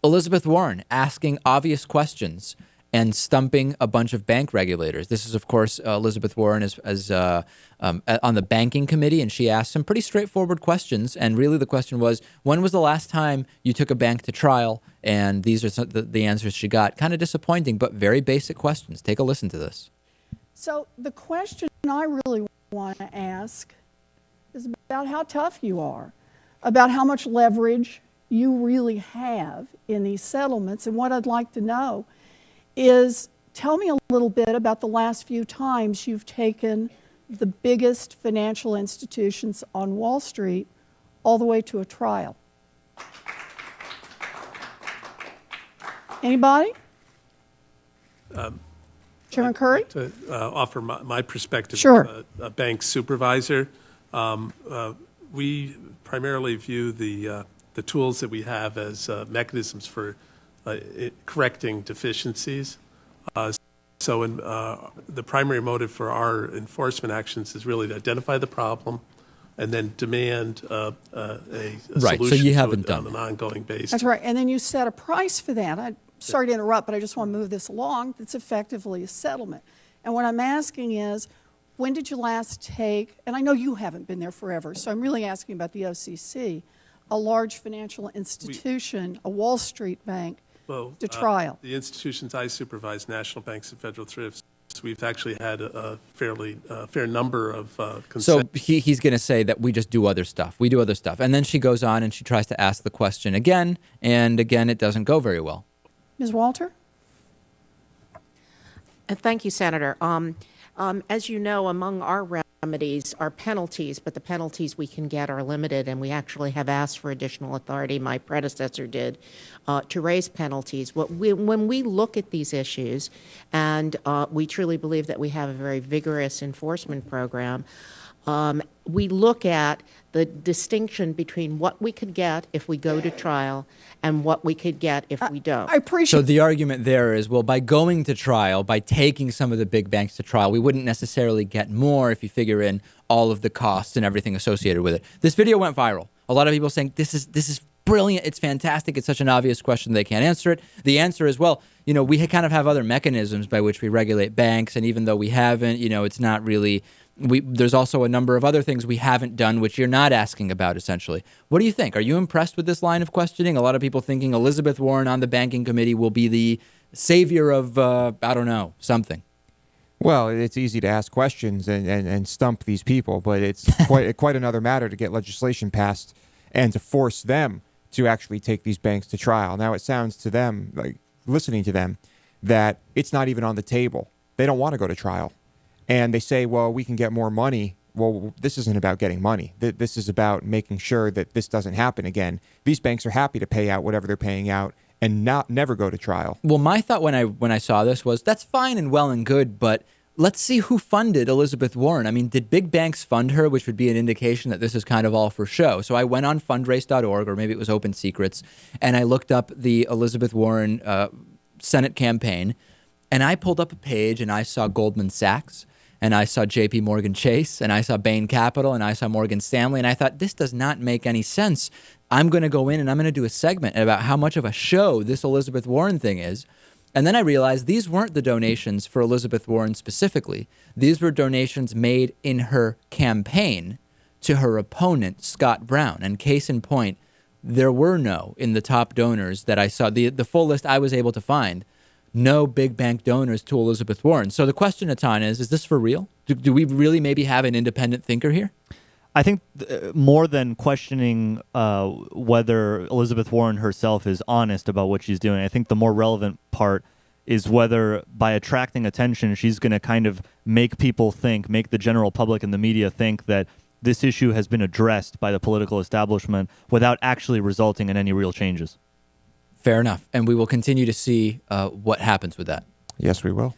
Elizabeth Warren asking obvious questions and stumping a bunch of bank regulators. This is, of course, Elizabeth Warren on the banking committee, and she asked some pretty straightforward questions. And really the question was, when was the last time you took a bank to trial? And these are the answers she got. Kind of disappointing, but very basic questions. Take a listen to this. So the question I really want to ask is about how tough you are, about how much leverage you really have in these settlements. And what I'd like to know is, tell me a little bit about the last few times you've taken the biggest financial institutions on Wall Street all the way to a trial. Anybody? Chairman Curry? To offer my perspective, sure. A bank supervisor. We primarily view the tools that we have as mechanisms for correcting deficiencies. So the primary motive for our enforcement actions is really to identify the problem and then demand a right, solution so you haven't to it done on an ongoing basis. That's right. And then you set a price for that. I'm sorry to interrupt, but I just want to move this along. It's effectively a settlement. And what I'm asking is, when did you last take, and I know you haven't been there forever, so I'm really asking about the OCC, a large financial institution, a Wall Street bank, to trial? The institutions I supervise, national banks and federal thrifts, we've actually had a fairly fair number of consent. So he's going to say that we just do other stuff. We do other stuff. And then she goes on and she tries to ask the question again, and again, it doesn't go very well. Ms. Walter? Thank you, Senator. As you know, among our remedies are penalties, but the penalties we can get are limited, and we actually have asked for additional authority, my predecessor did, to raise penalties. When we look at these issues, and we truly believe that we have a very vigorous enforcement program, we look at the distinction between what we could get if we go to trial and what we could get if we don't. I appreciate. So the argument there is, well, by going to trial, by taking some of the big banks to trial, we wouldn't necessarily get more if you figure in all of the costs and everything associated with it. This video went viral. A lot of people saying this is brilliant. It's fantastic. It's such an obvious question they can't answer it. The answer is, well, we kind of have other mechanisms by which we regulate banks, and even though we haven't, it's not really. There's also a number of other things we haven't done, which you're not asking about, essentially. What do you think? Are you impressed with this line of questioning? A lot of people thinking Elizabeth Warren on the banking committee will be the savior of, I don't know, something. Well, it's easy to ask questions and stump these people, but it's quite another matter to get legislation passed and to force them to actually take these banks to trial. Now, it sounds to them, like listening to them, that it's not even on the table. They don't want to go to trial. And they say, well, we can get more money. Well, this isn't about getting money. This is about making sure that this doesn't happen again. These banks are happy to pay out whatever they're paying out and never go to trial. Well, my thought when I saw this was, that's fine and well and good, but let's see who funded Elizabeth Warren. I mean, did big banks fund her, which would be an indication that this is kind of all for show? So I went on fundraise.org, or maybe it was Open Secrets, and I looked up the Elizabeth Warren Senate campaign, and I pulled up a page, and I saw Goldman Sachs, and I saw J.P. Morgan Chase, and I saw Bain Capital, and I saw Morgan Stanley, and I thought, this does not make any sense. I'm going to go in and I'm going to do a segment about how much of a show this Elizabeth Warren thing is. And then I realized these weren't the donations for Elizabeth Warren specifically. These were donations made in her campaign to her opponent, Scott Brown. And case in point, there were no, in the top donors that I saw, the full list I was able to find, no big bank donors to Elizabeth Warren. So the question, Atan, is this for real? Do we really maybe have an independent thinker here? I think more than questioning whether Elizabeth Warren herself is honest about what she's doing, I think the more relevant part is whether by attracting attention, she's going to kind of make people think, make the general public and the media think that this issue has been addressed by the political establishment without actually resulting in any real changes. Fair enough. And we will continue to see what happens with that. Yes, we will.